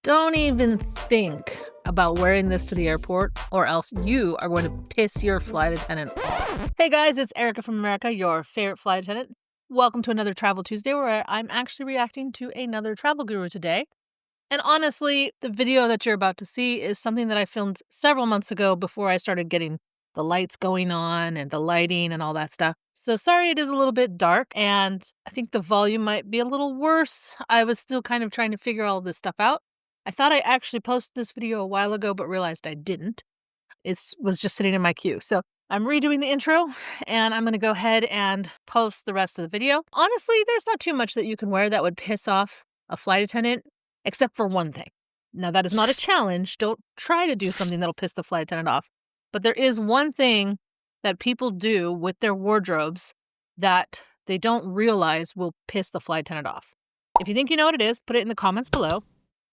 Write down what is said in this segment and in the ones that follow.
Don't even think about wearing this to the airport, or else you are going to piss your flight attendant off. Hey guys, it's Erica from America, your favorite flight attendant. Welcome to another Travel Tuesday where I'm actually reacting to another travel guru today. And honestly, the video that you're about to see is something that I filmed several months ago before I started getting the lights going on and the lighting and all that stuff. So sorry it is a little bit dark and I think the volume might be a little worse. I was still kind of trying to figure all this stuff out. I thought I actually posted this video a while ago, but realized I didn't. It was just sitting in my queue. So I'm redoing the intro, and I'm going to go ahead and post the rest of the video. Honestly, there's not too much that you can wear that would piss off a flight attendant, except for one thing. Now, that is not a challenge. Don't try to do something that'll piss the flight attendant off. But there is one thing that people do with their wardrobes that they don't realize will piss the flight attendant off. If you think you know what it is, put it in the comments below.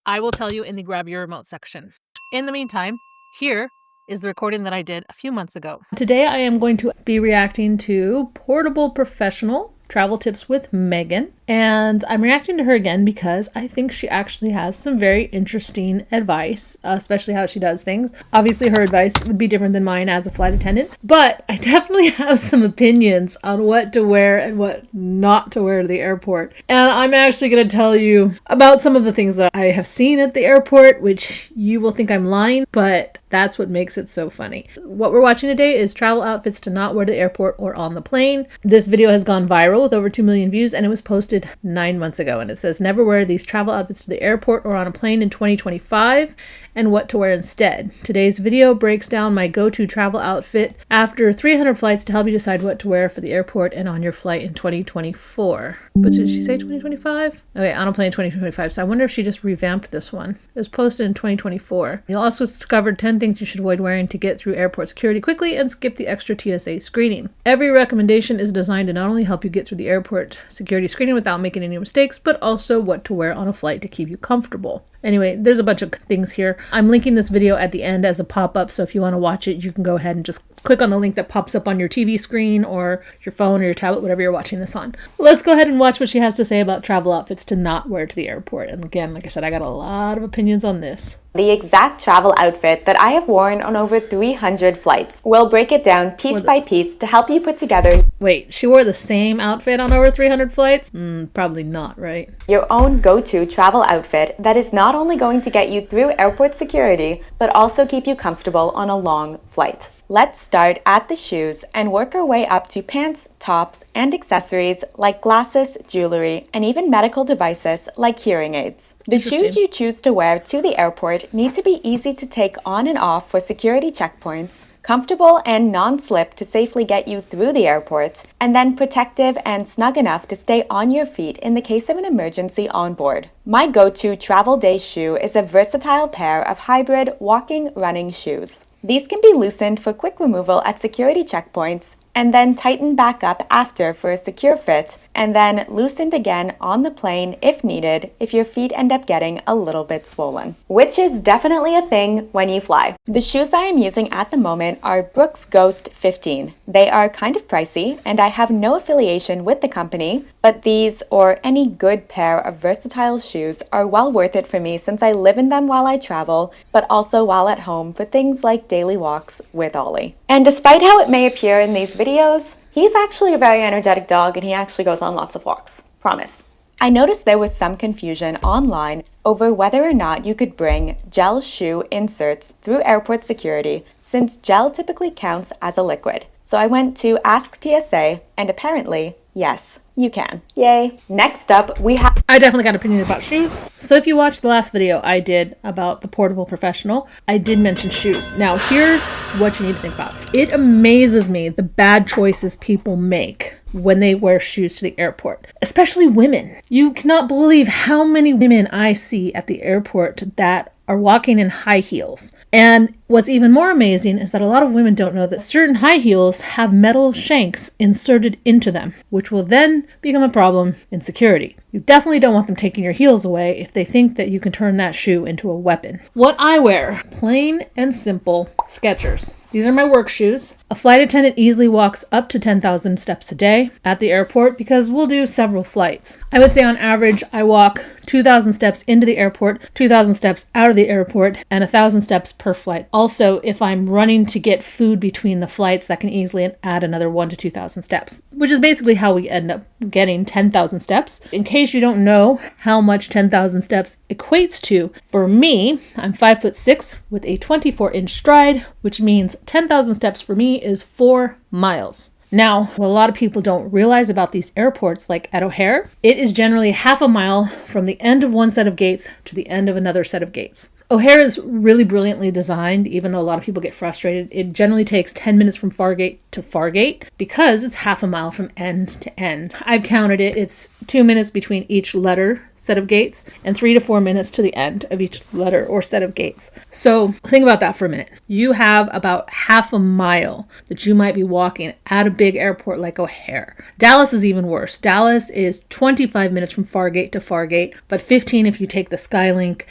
I will tell you in the grab your remote section. In the meantime, here is the recording that I did a few months ago. Today I am going to be reacting to Portable Professional Travel Tips with Megan. And I'm reacting to her again because I think she actually has some very interesting advice, especially how she does things. Obviously, her advice would be different than mine as a flight attendant, but I definitely have some opinions on what to wear and what not to wear to the airport. And I'm actually going to tell you about some of the things that I have seen at the airport, which you will think I'm lying, but that's what makes it so funny. What we're watching today is travel outfits to not wear to the airport or on the plane. This video has gone viral with over 2 million views, and it was posted 9 months ago, and it says never wear these travel outfits to the airport or on a plane in 2025 and what to wear instead. Today's video breaks down my go-to travel outfit after 300 flights to help you decide what to wear for the airport and on your flight in 2024. But did she say 2025? Okay, on a plane 2025. So I wonder if she just revamped this one. It was posted in 2024. You'll also discover 10 things you should avoid wearing to get through airport security quickly and skip the extra TSA screening. Every recommendation is designed to not only help you get through the airport security screening without making any mistakes, but also what to wear on a flight to keep you comfortable. Anyway, there's a bunch of things here. I'm linking this video at the end as a pop-up, so if you want to watch it, you can go ahead and just click on the link that pops up on your TV screen or your phone or your tablet, whatever you're watching this on. Let's go ahead and watch what she has to say about travel outfits to not wear to the airport. And again, like I said, I got a lot of opinions on this. The exact travel outfit that I have worn on over 300 flights. We'll break it down piece by piece to help you put together. Wait, she wore the same outfit on over 300 flights? Probably not, right? Your own go-to travel outfit that is not only going to get you through airport security, but also keep you comfortable on a long flight. Let's start at the shoes and work our way up to pants, tops, and accessories like glasses, jewelry, and even medical devices like hearing aids. The shoes you choose to wear to the airport need to be easy to take on and off for security checkpoints, comfortable and non-slip to safely get you through the airport, and then protective and snug enough to stay on your feet in the case of an emergency on board. My go-to travel day shoe is a versatile pair of hybrid walking running shoes. These can be loosened for quick removal at security checkpoints and then tightened back up after for a secure fit, and then loosened again on the plane if needed if your feet end up getting a little bit swollen, which is definitely a thing when you fly. The shoes I am using at the moment are Brooks Ghost 15. They are kind of pricey, and I have no affiliation with the company, but these or any good pair of versatile shoes are well worth it for me since I live in them while I travel, but also while at home for things like daily walks with Ollie. And despite how it may appear in these videos, he's actually a very energetic dog and he actually goes on lots of walks. Promise. I noticed there was some confusion online over whether or not you could bring gel shoe inserts through airport security since gel typically counts as a liquid. So I went to Ask TSA and apparently, yes, you can. Yay. Next up, we have... I definitely got opinions about shoes. So if you watched the last video I did about the Portable Professional, I did mention shoes. Now here's what you need to think about. It amazes me the bad choices people make when they wear shoes to the airport, especially women. You cannot believe how many women I see at the airport that are walking in high heels. And what's even more amazing is that a lot of women don't know that certain high heels have metal shanks inserted into them, which will then become a problem in security. You definitely don't want them taking your heels away if they think that you can turn that shoe into a weapon. What I wear, plain and simple Skechers. These are my work shoes. A flight attendant easily walks up to 10,000 steps a day at the airport because we'll do several flights. I would say on average, I walk 2,000 steps into the airport, 2,000 steps out of the airport, and 1,000 steps per flight. Also, if I'm running to get food between the flights, that can easily add another 1,000 to 2,000 steps, which is basically how we end up getting 10,000 steps. In case you don't know how much 10,000 steps equates to, for me, I'm 5'6" with a 24-inch stride, which means 10,000 steps for me is 4 miles. Now, what a lot of people don't realize about these airports, like at O'Hare, it is generally half a mile from the end of one set of gates to the end of another set of gates. O'Hare is really brilliantly designed, even though a lot of people get frustrated. It generally takes 10 minutes from far gate to far gate because it's half a mile from end to end. I've counted it. It's 2 minutes between each letter set of gates and 3 to 4 minutes to the end of each letter or set of gates. So think about that for a minute. You have about half a mile that you might be walking at a big airport like O'Hare. Dallas is even worse. Dallas is 25 minutes from far gate to far gate, but 15 if you take the Skylink.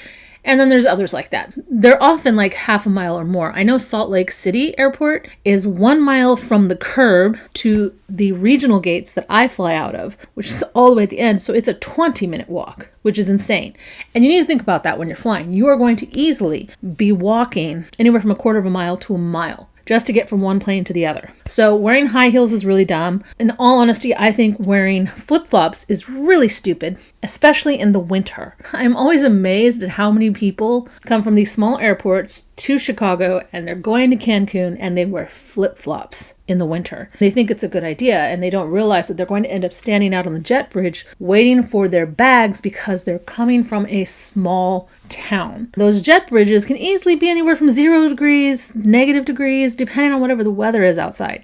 And then there's others like that. They're often like half a mile or more. I know Salt Lake City Airport is 1 mile from the curb to the regional gates that I fly out of, which is all the way at the end. So it's a 20-minute walk, which is insane. And you need to think about that when you're flying. You are going to easily be walking anywhere from 1/4 mile to a mile just to get from one plane to the other. So wearing high heels is really dumb. In all honesty, I think wearing flip-flops is really stupid, especially in the winter. I'm always amazed at how many people come from these small airports to Chicago and they're going to Cancun and they wear flip-flops in the winter. They think it's a good idea and they don't realize that they're going to end up standing out on the jet bridge waiting for their bags because they're coming from a small town. Those jet bridges can easily be anywhere from 0 degrees, -degrees, depending on whatever the weather is outside.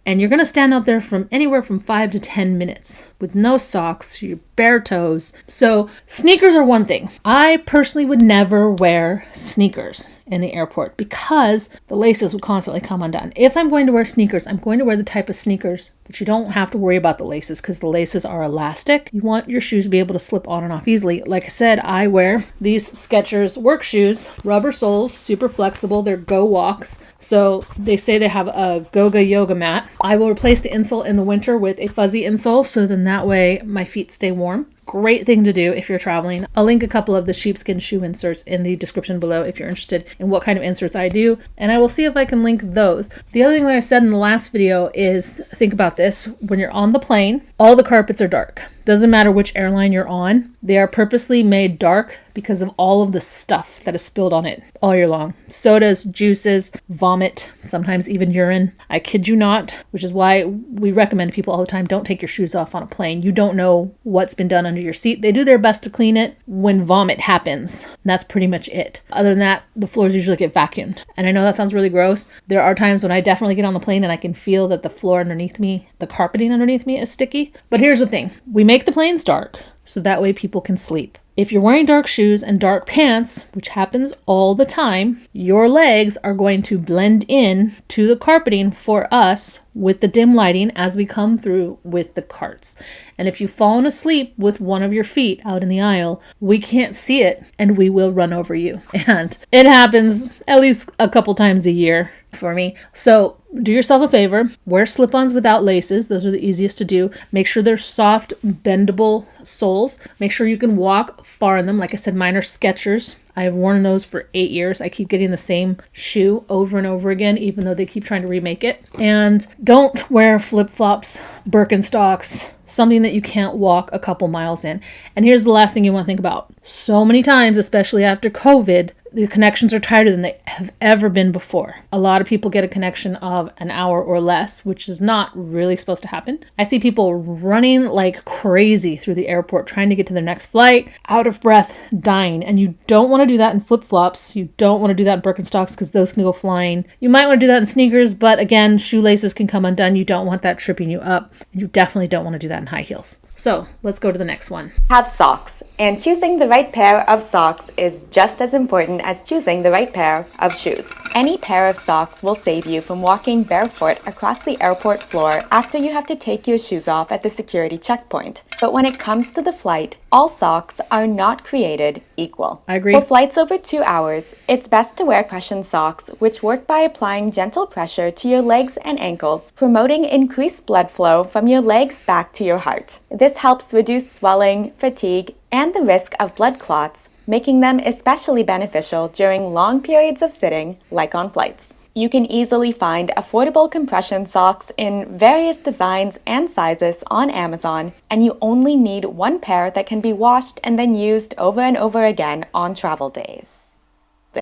And you're going to stand out there from anywhere from 5 to 10 minutes with no socks, your bare toes. So sneakers are one thing. I personally would never wear sneakers in the airport because the laces would constantly come undone. If I'm going to wear sneakers, I'm going to wear the type of sneakers that you don't have to worry about the laces because the laces are elastic. You want your shoes to be able to slip on and off easily. Like I said, I wear these Skechers work shoes, rubber soles, super flexible. They're Go Walks. So they say they have a Goga yoga mat. I will replace the insole in the winter with a fuzzy insole so then that way my feet stay warm. Great thing to do if you're traveling. I'll link a couple of the sheepskin shoe inserts in the description below if you're interested in what kind of inserts I do, and I will see if I can link those. The other thing that I said in the last video is think about this. When you're on the plane, all the carpets are dark. Doesn't matter which airline you're on. They are purposely made dark because of all of the stuff that is spilled on it all year long. Sodas, juices, vomit, sometimes even urine. I kid you not, which is why we recommend people all the time, don't take your shoes off on a plane. You don't know what's been done under your seat. They do their best to clean it when vomit happens. That's pretty much it. Other than that, the floors usually get vacuumed. And I know that sounds really gross. There are times when I definitely get on the plane and I can feel that the floor underneath me, the carpeting underneath me is sticky. But here's the thing. We make the planes dark so that way people can sleep. If you're wearing dark shoes and dark pants, which happens all the time, your legs are going to blend in to the carpeting for us with the dim lighting as we come through with the carts. And if you've fallen asleep with one of your feet out in the aisle, we can't see it and we will run over you. And it happens at least a couple times a year for me. So do yourself a favor, wear slip-ons without laces. Those are the easiest to do. Make sure they're soft, bendable soles. Make sure you can walk far in them. Like I said, mine are Skechers. I have worn those for 8 years. I keep getting the same shoe over and over again, even though they keep trying to remake it. And don't wear flip-flops, Birkenstocks, something that you can't walk a couple miles in. And here's the last thing you want to think about. So many times, especially after COVID, the connections are tighter than they have ever been before. A lot of people get a connection of an hour or less, which is not really supposed to happen. I see people running like crazy through the airport trying to get to their next flight, out of breath, dying. And you don't want to do that in flip-flops. You don't want to do that in Birkenstocks because those can go flying. You might want to do that in sneakers, but again, shoelaces can come undone. You don't want that tripping you up. You definitely don't want to do that in high heels. So let's go to the next one. Have socks. And choosing the right pair of socks is just as important as choosing the right pair of shoes. Any pair of socks will save you from walking barefoot across the airport floor after you have to take your shoes off at the security checkpoint. But when it comes to the flight, all socks are not created equal. I agree. For flights over 2 hours, it's best to wear cushioned socks, which work by applying gentle pressure to your legs and ankles, promoting increased blood flow from your legs back to your heart. This helps reduce swelling, fatigue, and the risk of blood clots, making them especially beneficial during long periods of sitting, like on flights. You can easily find affordable compression socks in various designs and sizes on Amazon, and you only need one pair that can be washed and then used over and over again on travel days.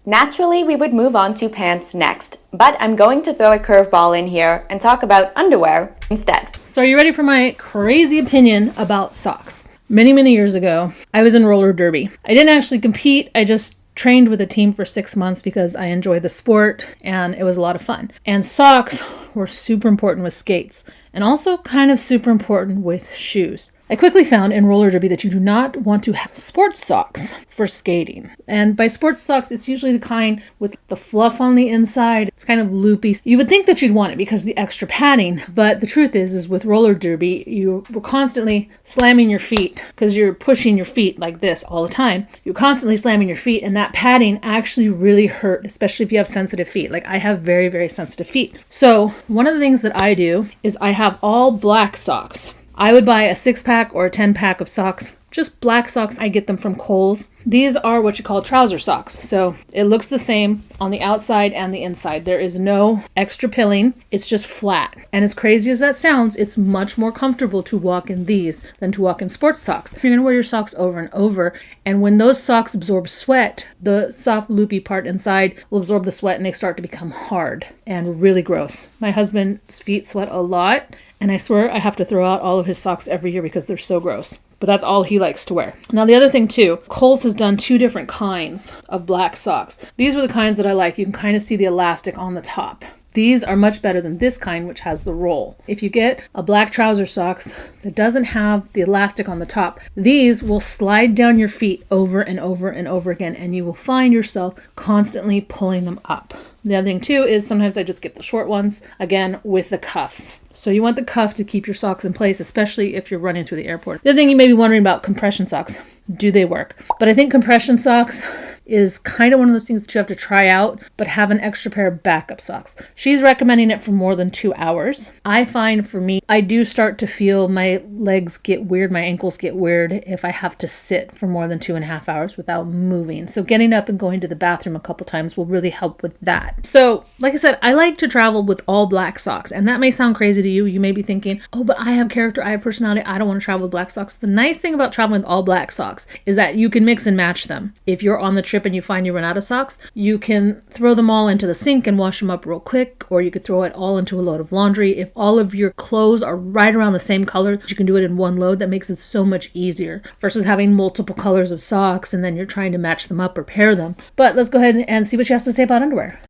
Naturally, we would move on to pants next, but I'm going to throw a curveball in here and talk about underwear instead. So are you ready for my crazy opinion about socks? Many years ago, I was in roller derby. I didn't actually compete. I just trained with a team for 6 months because I enjoyed the sport and it was a lot of fun. And socks were super important with skates and also kind of super important with shoes. I quickly found in roller derby that you do not want to have sports socks for skating. And by sports socks, it's usually the kind with the fluff on the inside. It's kind of loopy. You would think that you'd want it because of the extra padding, but the truth is with roller derby, you were constantly slamming your feet because you're pushing your feet like this all the time. You're constantly slamming your feet, and that padding actually really hurt, especially if you have sensitive feet. Like I have very sensitive feet. So one of the things that I do is I have all black socks. I would buy a 6-pack or a 10-pack of socks, just black socks. I get them from Kohl's. These are what you call trouser socks. So it looks the same on the outside and the inside. There is no extra pilling. It's just flat. And as crazy as that sounds, it's much more comfortable to walk in these than to walk in sports socks. You're going to wear your socks over and over. And when those socks absorb sweat, the soft loopy part inside will absorb the sweat and they start to become hard and really gross. My husband's feet sweat a lot. And I swear I have to throw out all of his socks every year because they're so gross. But that's all he likes to wear. Now the other thing too, Kohl's has done 2 different kinds of black socks. These were the kinds that I like. You can kind of see the elastic on the top. These are much better than this kind, which has the roll. If you get a black trouser socks that doesn't have the elastic on the top, these will slide down your feet over and over and over again, and you will find yourself constantly pulling them up. The other thing too is sometimes I just get the short ones, again, with the cuff. So you want the cuff to keep your socks in place, especially if you're running through the airport. The other thing you may be wondering about compression socks. Do they work? But I think compression socks is kind of one of those things that you have to try out, but have an extra pair of backup socks. She's recommending it for more than 2 hours. I find for me, I do start to feel my legs get weird, my ankles get weird if I have to sit for more than 2.5 hours without moving. So getting up and going to the bathroom a couple times will really help with that. So like I said, I like to travel with all black socks, and that may sound crazy to you. You may be thinking, oh, but I have character, I have personality, I don't want to travel with black socks. The nice thing about traveling with all black socks is that you can mix and match them. If you're on the trip and you find you run out of socks, you can throw them all into the sink and wash them up real quick, or you could throw it all into a load of laundry. If all of your clothes are right around the same color, you can do it in one load. That makes it so much easier versus having multiple colors of socks and then you're trying to match them up or pair them. But let's go ahead and see what she has to say about underwear.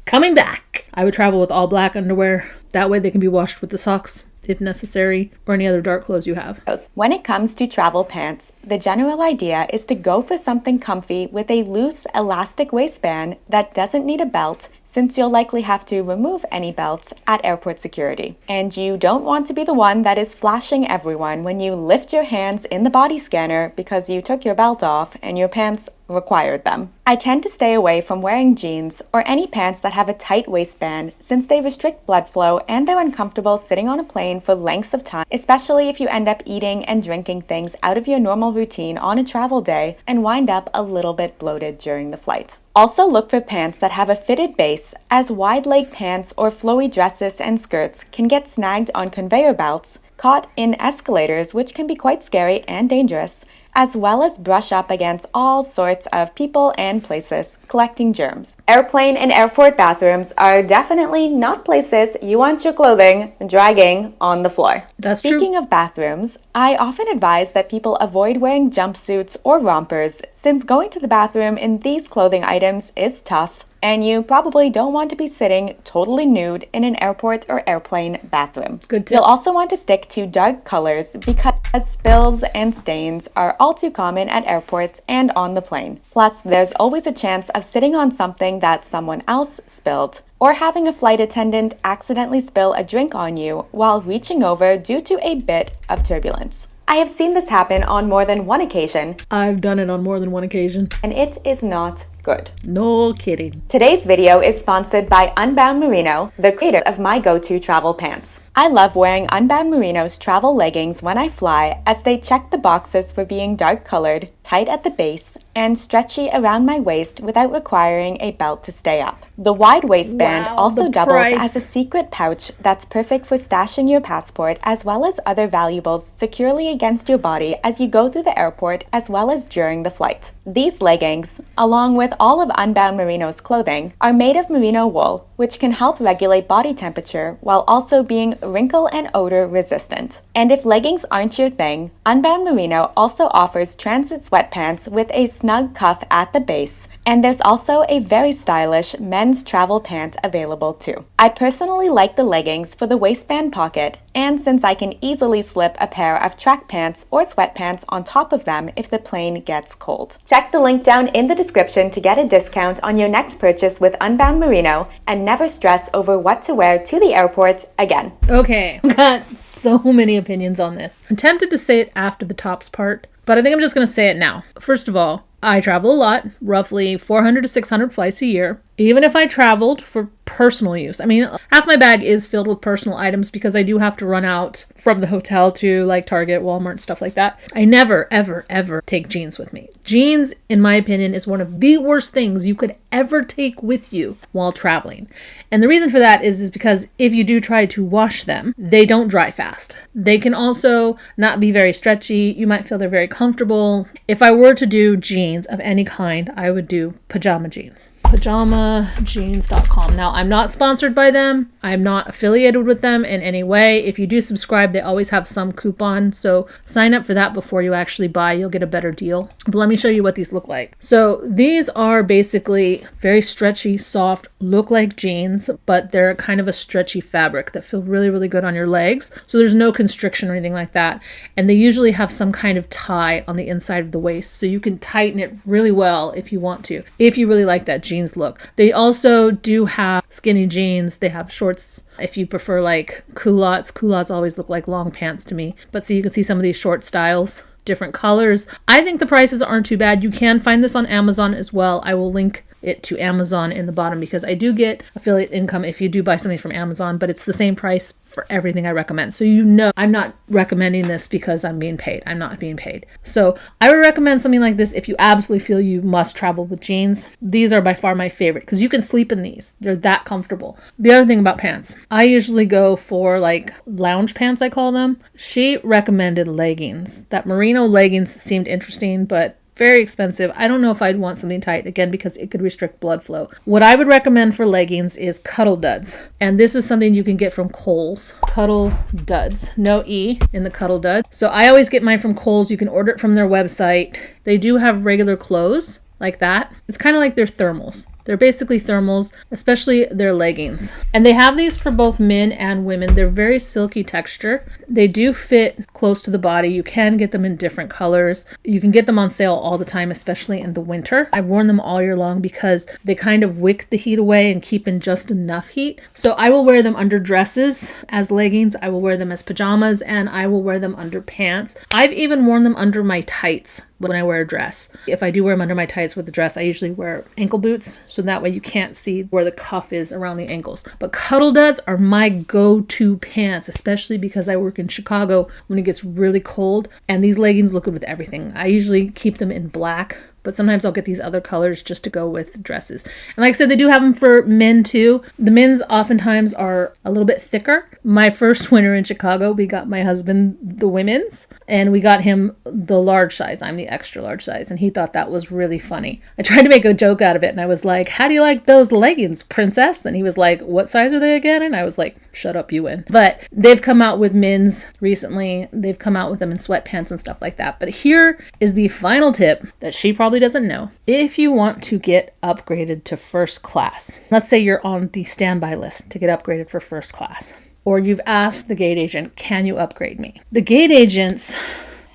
Coming back, I would travel with all black underwear. That way they can be washed with the socks if necessary, or any other dark clothes you have. When it comes to travel pants, the general idea is to go for something comfy with a loose, elastic waistband that doesn't need a belt, since you'll likely have to remove any belts at airport security. And you don't want to be the one that is flashing everyone when you lift your hands in the body scanner because you took your belt off and your pants required them. I tend to stay away from wearing jeans or any pants that have a tight waistband since they restrict blood flow and they're uncomfortable sitting on a plane for lengths of time, especially if you end up eating and drinking things out of your normal routine on a travel day and wind up a little bit bloated during the flight. Also look for pants that have a fitted base, as wide leg pants or flowy dresses and skirts can get snagged on conveyor belts, caught in escalators, which can be quite scary and dangerous, as well as brush up against all sorts of people and places, collecting germs. Airplane and airport bathrooms are definitely not places you want your clothing dragging on the floor. That's true. Speaking of bathrooms, I often advise that people avoid wearing jumpsuits or rompers, since going to the bathroom in these clothing items is tough, and you probably don't want to be sitting totally nude in an airport or airplane bathroom. Good tip. You'll also want to stick to dark colors because spills and stains are all too common at airports and on the plane. Plus, there's always a chance of sitting on something that someone else spilled, or having a flight attendant accidentally spill a drink on you while reaching over due to a bit of turbulence. I have seen this happen on more than one occasion. I've done it on more than one occasion. And it is not good. No kidding. Today's video is sponsored by Unbound Merino, the creator of my go-to travel pants. I love wearing Unbound Merino's travel leggings when I fly, as they check the boxes for being dark colored, tight at the base, and stretchy around my waist without requiring a belt to stay up. The wide waistband also doubles as a secret pouch that's perfect for stashing your passport as well as other valuables securely against your body as you go through the airport as well as during the flight. These leggings, along with all of Unbound Merino's clothing, are made of merino wool, which can help regulate body temperature while also being wrinkle and odor resistant. And if leggings aren't your thing, Unbound Merino also offers transit sweatpants with a snug cuff at the base, and there's also a very stylish men's travel pant available too. I personally like the leggings for the waistband pocket, and since I can easily slip a pair of track pants or sweatpants on top of them if the plane gets cold. Check the link down in the description to get a discount on your next purchase with Unbound Merino, and never stress over what to wear to the airport again. Okay, I've got so many opinions on this. I'm tempted to say it after the tops part, but I think I'm just going to say it now. First of all, I travel a lot, roughly 400 to 600 flights a year. Even if I traveled for personal use. I mean, half my bag is filled with personal items because I do have to run out from the hotel to like Target, Walmart, and stuff like that. I never, ever, ever take jeans with me. Jeans, in my opinion, is one of the worst things you could ever take with you while traveling. And the reason for that is because if you do try to wash them, they don't dry fast. They can also not be very stretchy. You might feel they're very comfortable. If I were to do jeans of any kind, I would do pajama jeans. PajamaJeans.com. Now, I'm not sponsored by them. I'm not affiliated with them in any way. If you do subscribe, they always have some coupon. So sign up for that before you actually buy. You'll get a better deal. But let me show you what these look like. So these are basically very stretchy, soft, look like jeans, but they're kind of a stretchy fabric that feel really, really good on your legs. So there's no constriction or anything like that. And they usually have some kind of tie on the inside of the waist. So you can tighten it really well if you want to, if you really like that jeans look. They also do have skinny jeans. They have shorts if you prefer like culottes. Culottes always look like long pants to me. But so you can see some of these short styles, different colors. I think the prices aren't too bad. You can find this on Amazon as well. I will link it to Amazon in the bottom because I do get affiliate income if you do buy something from Amazon, but it's the same price for everything I recommend. So you know I'm not recommending this because I'm being paid. I'm not being paid. So I would recommend something like this if you absolutely feel you must travel with jeans. These are by far my favorite because you can sleep in these. They're that comfortable. The other thing about pants, I usually go for like lounge pants, I call them. She recommended leggings. That merino leggings seemed interesting, but very expensive. I don't know if I'd want something tight, again, because it could restrict blood flow. What I would recommend for leggings is CuddlDuds. And this is something you can get from Kohl's. CuddlDuds. No E in the CuddlDuds. So I always get mine from Kohl's. You can order it from their website. They do have regular clothes like that. It's kind of like their thermals. They're basically thermals, especially their leggings. And they have these for both men and women. They're very silky texture. They do fit close to the body. You can get them in different colors. You can get them on sale all the time, especially in the winter. I've worn them all year long because they kind of wick the heat away and keep in just enough heat. So I will wear them under dresses as leggings. I will wear them as pajamas, and I will wear them under pants. I've even worn them under my tights when I wear a dress. If I do wear them under my tights with the dress, I usually wear ankle boots. So that way you can't see where the cuff is around the ankles. But CuddlDuds are my go-to pants, especially because I work in Chicago when it gets really cold. And these leggings look good with everything. I usually keep them in black, but sometimes I'll get these other colors just to go with dresses. And like I said, they do have them for men too. The men's oftentimes are a little bit thicker. My first winter in Chicago, we got my husband the women's, and we got him the large size. I'm the extra large size, and he thought that was really funny. I tried to make a joke out of it, and I was like, how do you like those leggings, princess? And he was like, what size are they again? And I was like, shut up, you win. But they've come out with men's recently. They've come out with them in sweatpants and stuff like that. But here is the final tip that she probably probably doesn't know, if you want to get upgraded to first class, let's say you're on the standby list to get upgraded for first class, or you've asked the gate agent, can you upgrade me? The gate agents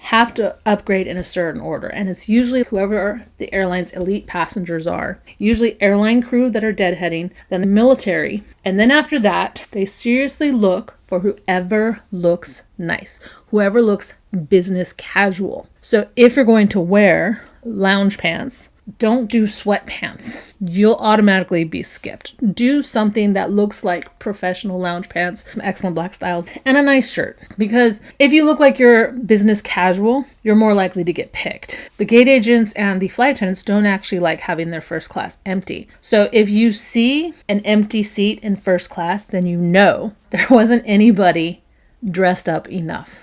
have to upgrade in a certain order, and it's usually whoever the airline's elite passengers are, usually airline crew that are deadheading, then the military, and then after that they seriously look for whoever looks nice, whoever looks business casual. So if you're going to wear lounge pants, don't do sweatpants. You'll automatically be skipped. Do something that looks like professional lounge pants, some excellent black styles, and a nice shirt. Because if you look like you're business casual, you're more likely to get picked. The gate agents and the flight attendants don't actually like having their first class empty. So if you see an empty seat in first class, then you know there wasn't anybody dressed up enough.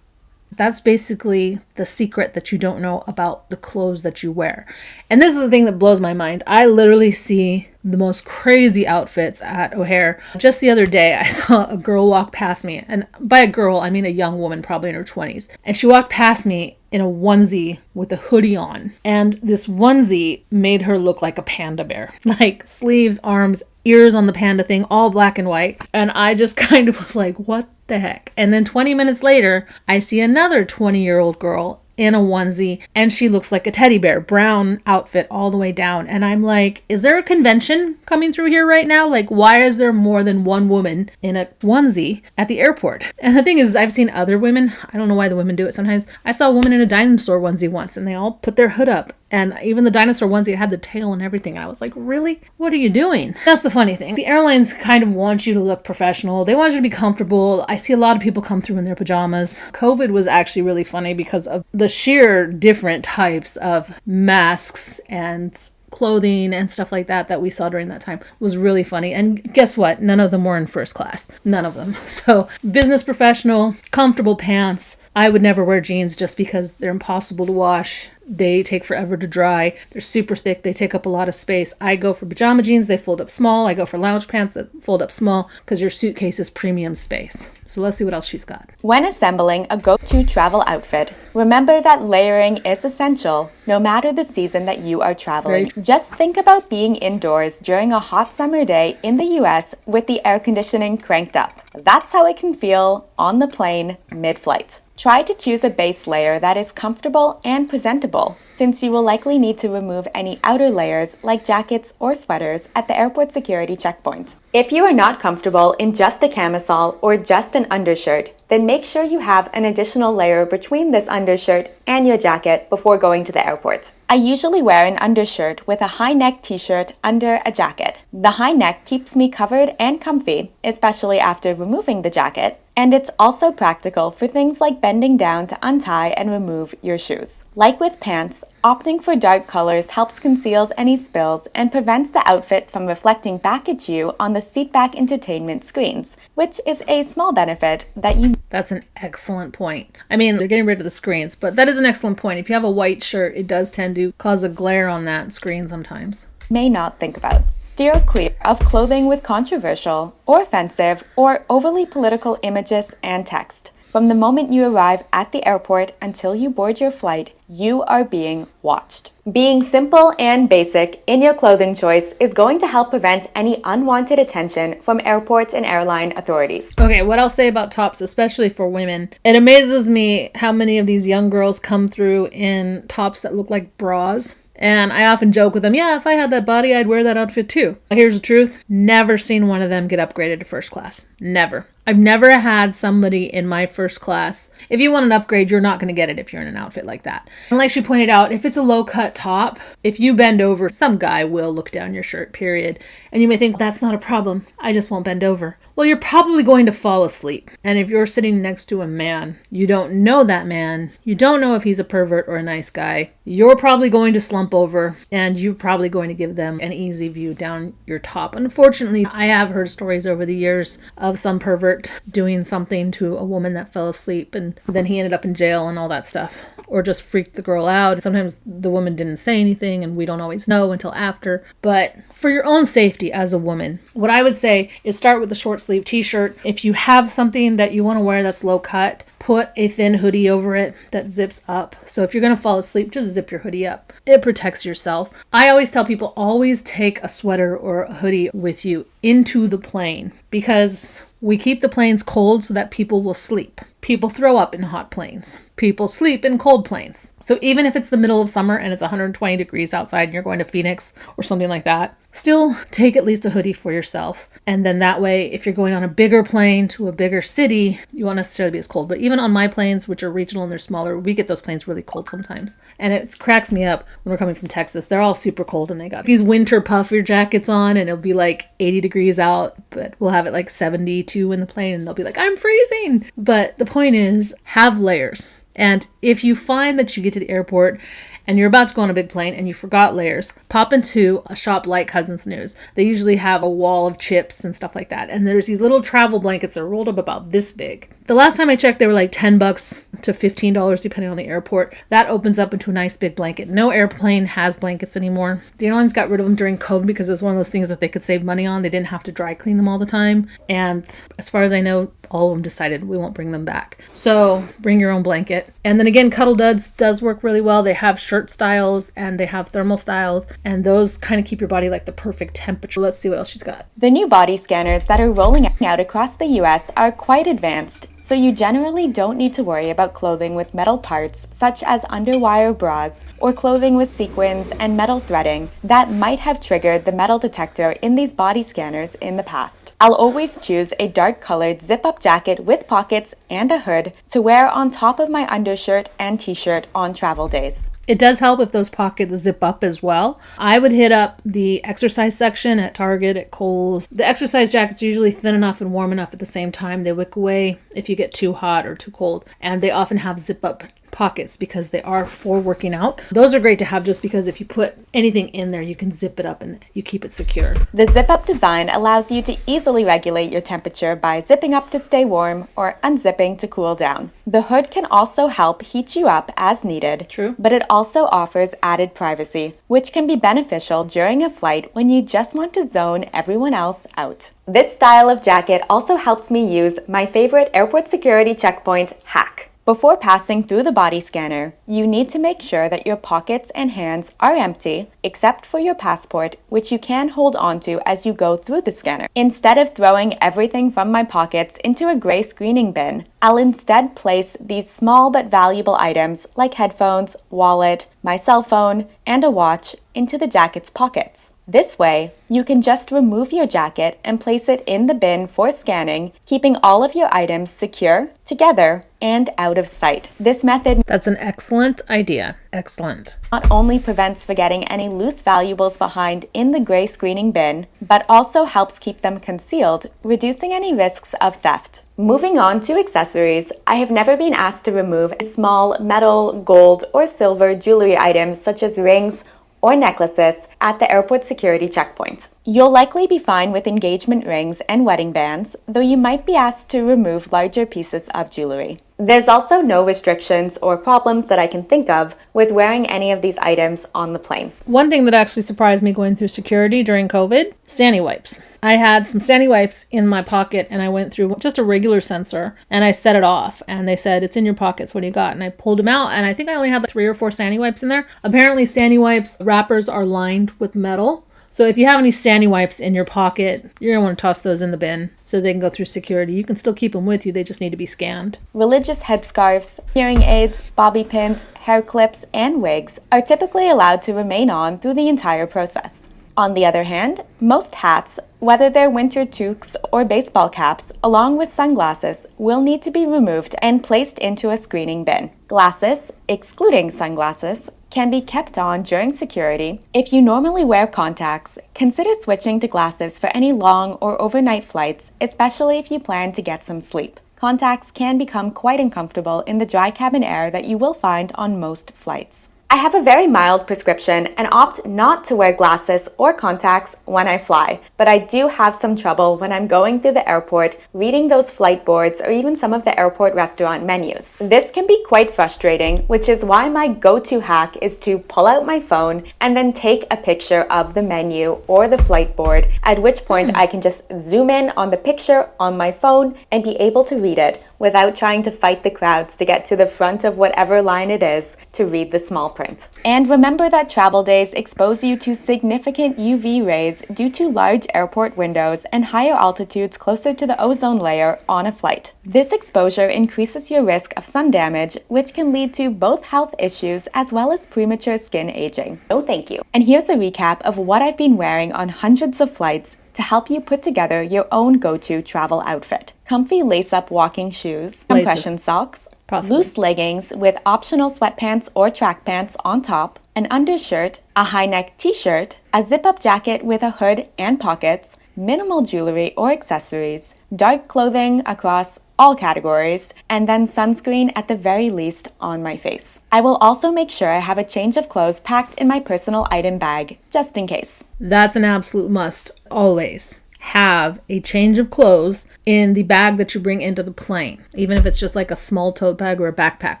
That's basically the secret that you don't know about the clothes that you wear. And this is the thing that blows my mind. I literally see the most crazy outfits at O'Hare. Just the other day, I saw a girl walk past me. And by a girl, I mean a young woman, probably in her 20s. And she walked past me in a onesie with a hoodie on. And this onesie made her look like a panda bear. Like sleeves, arms, ears on the panda thing, all black and white. And I just kind of was like, what the heck? And then 20 minutes later, I see another 20-year-old girl in a onesie, and she looks like a teddy bear, brown outfit all the way down. And I'm like, is there a convention coming through here right now? Like, why is there more than one woman in a onesie at the airport? And the thing is, I've seen other women, I don't know why the women do it sometimes. I saw a woman in a dinosaur onesie once, and they all put their hood up. And even the dinosaur onesie had the tail and everything. And I was like, really? What are you doing? That's the funny thing. The airlines kind of want you to look professional. They want you to be comfortable. I see a lot of people come through in their pajamas. COVID was actually really funny because of the sheer different types of masks and clothing and stuff like that we saw during that time. It was really funny. And guess what? None of them were in first class. None of them. So business professional, comfortable pants. I would never wear jeans just because they're impossible to wash. They take forever to dry. They're super thick. They take up a lot of space. I go for pajama jeans. They fold up small. I go for lounge pants that fold up small because your suitcase is premium space. So let's see what else she's got. When assembling a go-to travel outfit, remember that layering is essential no matter the season that you are traveling. Just think about being indoors during a hot summer day in the US with the air conditioning cranked up. That's how it can feel on the plane mid-flight. Try to choose a base layer that is comfortable and presentable, since you will likely need to remove any outer layers like jackets or sweaters at the airport security checkpoint. If you are not comfortable in just a camisole or just an undershirt, then make sure you have an additional layer between this undershirt and your jacket before going to the airport. I usually wear an undershirt with a high neck t-shirt under a jacket. The high neck keeps me covered and comfy, especially after removing the jacket, and it's also practical for things like bending down to untie and remove your shoes. Like with pants, opting for dark colors helps conceal any spills and prevents the outfit from reflecting back at you on the seatback entertainment screens, which is a small benefit that you... That's an excellent point. I mean, they're getting rid of the screens, but that is an excellent point. If you have a white shirt, it does tend to cause a glare on that screen sometimes. May not think about. Steer clear of clothing with controversial or offensive or overly political images and text. From the moment you arrive at the airport until you board your flight, you are being watched. Being simple and basic in your clothing choice is going to help prevent any unwanted attention from airports and airline authorities. Okay, what I'll say about tops, especially for women, it amazes me how many of these young girls come through in tops that look like bras. And I often joke with them, yeah, if I had that body, I'd wear that outfit too. Here's the truth. Never seen one of them get upgraded to first class. Never. I've never had somebody in my first class. If you want an upgrade, you're not going to get it if you're in an outfit like that. And like she pointed out, if it's a low-cut top, if you bend over, some guy will look down your shirt, period. And you may think, that's not a problem. I just won't bend over. Well, you're probably going to fall asleep. And if you're sitting next to a man, you don't know that man. You don't know if he's a pervert or a nice guy. You're probably going to slump over and you're probably going to give them an easy view down your top. Unfortunately, I have heard stories over the years of some pervert doing something to a woman that fell asleep and then he ended up in jail and all that stuff. Or just freaked the girl out. Sometimes the woman didn't say anything and we don't always know until after. But for your own safety as a woman, what I would say is start with the short sleeve t-shirt. If you have something that you want to wear that's low cut, put a thin hoodie over it that zips up. So if you're going to fall asleep, just zip your hoodie up. It protects yourself. I always tell people, always take a sweater or a hoodie with you into the plane because we keep the planes cold so that people will sleep. People throw up in hot planes. People sleep in cold planes. So even if it's the middle of summer and it's 120 degrees outside and you're going to Phoenix or something like that, still take at least a hoodie for yourself. And then that way, if you're going on a bigger plane to a bigger city, you won't necessarily be as cold. But even on my planes, which are regional and they're smaller, we get those planes really cold sometimes. And it cracks me up when we're coming from Texas. They're all super cold and they got these winter puffer jackets on and it'll be like 80 degrees out, but we'll have it like 72 in the plane and they'll be like, I'm freezing. But the point is, have layers. And if you find that you get to the airport and you're about to go on a big plane and you forgot layers, pop into a shop like Cousins News. They usually have a wall of chips and stuff like that. And there's these little travel blankets that are rolled up about this big. The last time I checked, they were like $10 to $15 depending on the airport. That opens up into a nice big blanket. No airplane has blankets anymore. The airlines got rid of them during COVID because it was one of those things that they could save money on. They didn't have to dry clean them all the time. And as far as I know, all of them decided we won't bring them back. So bring your own blanket. And then again, CuddlDuds does work really well. They have shirt styles and they have thermal styles, and those kind of keep your body like the perfect temperature. Let's see what else she's got. The new body scanners that are rolling out across the US are quite advanced, so you generally don't need to worry about clothing with metal parts such as underwire bras or clothing with sequins and metal threading that might have triggered the metal detector in these body scanners in the past. I'll always choose a dark colored zip-up jacket with pockets and a hood to wear on top of my undershirt and t-shirt on travel days. It does help if those pockets zip up as well. I would hit up the exercise section at Target, at Kohl's. The exercise jackets are usually thin enough and warm enough at the same time. They wick away if you get too hot or too cold. And they often have zip up pockets because they are for working out. Those are great to have just because if you put anything in there, you can zip it up and you keep it secure. The zip-up design allows you to easily regulate your temperature by zipping up to stay warm or unzipping to cool down. The hood can also help heat you up as needed. True. But it also offers added privacy, which can be beneficial during a flight when you just want to zone everyone else out. This style of jacket also helps me use my favorite airport security checkpoint hack. Before passing through the body scanner, you need to make sure that your pockets and hands are empty, except for your passport, which you can hold onto as you go through the scanner. Instead of throwing everything from my pockets into a gray screening bin, I'll instead place these small but valuable items like headphones, wallet, my cell phone, and a watch into the jacket's pockets. This way, you can just remove your jacket and place it in the bin for scanning, keeping all of your items secure, together, and out of sight. This method That's an excellent idea. Excellent. not only prevents forgetting any loose valuables behind in the gray screening bin, but also helps keep them concealed, reducing any risks of theft. Moving on to accessories, I have never been asked to remove small metal, gold, or silver jewelry items such as rings or necklaces at the airport security checkpoint. You'll likely be fine with engagement rings and wedding bands, though you might be asked to remove larger pieces of jewelry. There's also no restrictions or problems that I can think of with wearing any of these items on the plane. One thing that actually surprised me going through security during COVID, Sandy wipes. I had some Sandy wipes in my pocket and I went through just a regular sensor and I set it off and they said, it's in your pockets, what do you got? And I pulled them out and I think I only had like 3 or 4 Sandy wipes in there. Apparently Sandy wipes wrappers are lined with metal. So if you have any Sandy wipes in your pocket, you're going to want to toss those in the bin so they can go through security. You can still keep them with you. They just need to be scanned. Religious headscarves, hearing aids, bobby pins, hair clips, and wigs are typically allowed to remain on through the entire process. On the other hand, most hats, whether they're winter toques or baseball caps, along with sunglasses, will need to be removed and placed into a screening bin. Glasses, excluding sunglasses, can be kept on during security. If you normally wear contacts, consider switching to glasses for any long or overnight flights, especially if you plan to get some sleep. Contacts can become quite uncomfortable in the dry cabin air that you will find on most flights. I have a very mild prescription and opt not to wear glasses or contacts when I fly, but I do have some trouble when I'm going through the airport, reading those flight boards or even some of the airport restaurant menus. This can be quite frustrating, which is why my go-to hack is to pull out my phone and then take a picture of the menu or the flight board, at which point I can just zoom in on the picture on my phone and be able to read it without trying to fight the crowds to get to the front of whatever line it is to read the small print. And remember that travel days expose you to significant UV rays due to large airport windows and higher altitudes closer to the ozone layer on a flight. This exposure increases your risk of sun damage, which can lead to both health issues as well as premature skin aging. No thank you. And here's a recap of what I've been wearing on hundreds of flights to help you put together your own go-to travel outfit. Comfy lace-up walking shoes, compression socks, loose leggings with optional sweatpants or track pants on top, an undershirt, a high-neck t-shirt, a zip-up jacket with a hood and pockets, minimal jewelry or accessories, dark clothing across all categories, and then sunscreen at the very least on my face. I will also make sure I have a change of clothes packed in my personal item bag, just in case. That's an absolute must. Always have a change of clothes in the bag that you bring into the plane, even if it's just like a small tote bag or a backpack,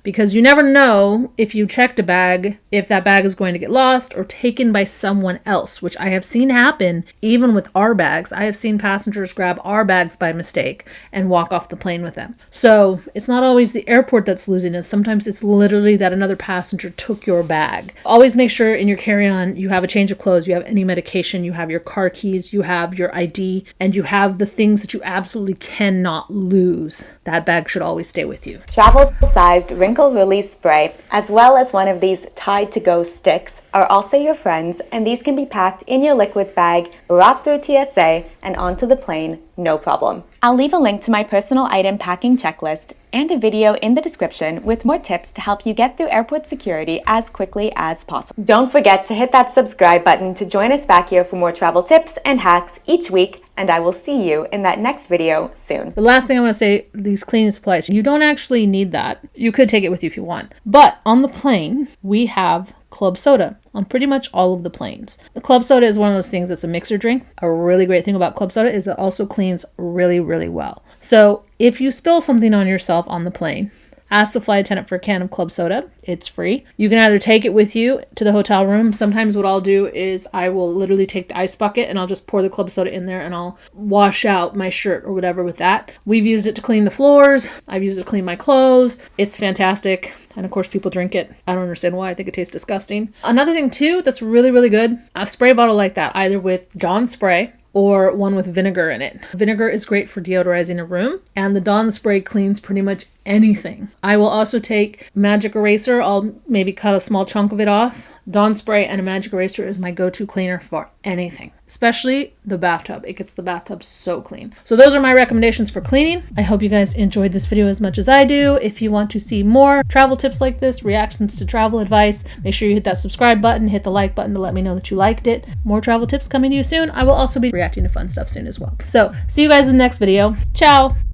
because you never know if you checked a bag, if that bag is going to get lost or taken by someone else, which I have seen happen even with our bags. I have seen passengers grab our bags by mistake and walk off the plane with them. So it's not always the airport that's losing it. Sometimes it's literally that another passenger took your bag. Always make sure in your carry-on you have a change of clothes, you have any medication, you have your car keys, you have your ID, and you have the things that you absolutely cannot lose. That bag should always stay with you. Travel-sized wrinkle release spray, as well as one of these Tide-to-Go sticks, are also your friends, and these can be packed in your liquids bag, brought through TSA, and onto the plane, no problem. I'll leave a link to my personal item packing checklist and a video in the description with more tips to help you get through airport security as quickly as possible. Don't forget to hit that subscribe button to join us back here for more travel tips and hacks each week, and I will see you in that next video soon. The last thing I want to say, these cleaning supplies, you don't actually need that. You could take it with you if you want. But on the plane, we have club soda on pretty much all of the planes. The club soda is one of those things that's a mixer drink. A really great thing about club soda is it also cleans really, really well. So if you spill something on yourself on the plane, ask the flight attendant for a can of club soda. It's free. You can either take it with you to the hotel room. Sometimes what I'll do is I will literally take the ice bucket and I'll just pour the club soda in there and I'll wash out my shirt or whatever with that. We've used it to clean the floors. I've used it to clean my clothes. It's fantastic. And of course people drink it. I don't understand why. I think it tastes disgusting. Another thing too that's really, really good, a spray bottle like that, either with Dawn spray or one with vinegar in it. Vinegar is great for deodorizing a room, and the Dawn spray cleans pretty much anything. I will also take magic eraser. I'll maybe cut a small chunk of it off. Dawn spray and a magic eraser is my go-to cleaner for anything, especially the bathtub. It gets the bathtub so clean. So those are my recommendations for cleaning. I hope you guys enjoyed this video as much as I do. If you want to see more travel tips like this, reactions to travel advice, make sure you hit that subscribe button, hit the like button to let me know that you liked it. More travel tips coming to you soon. I will also be reacting to fun stuff soon as well. So see you guys in the next video. Ciao!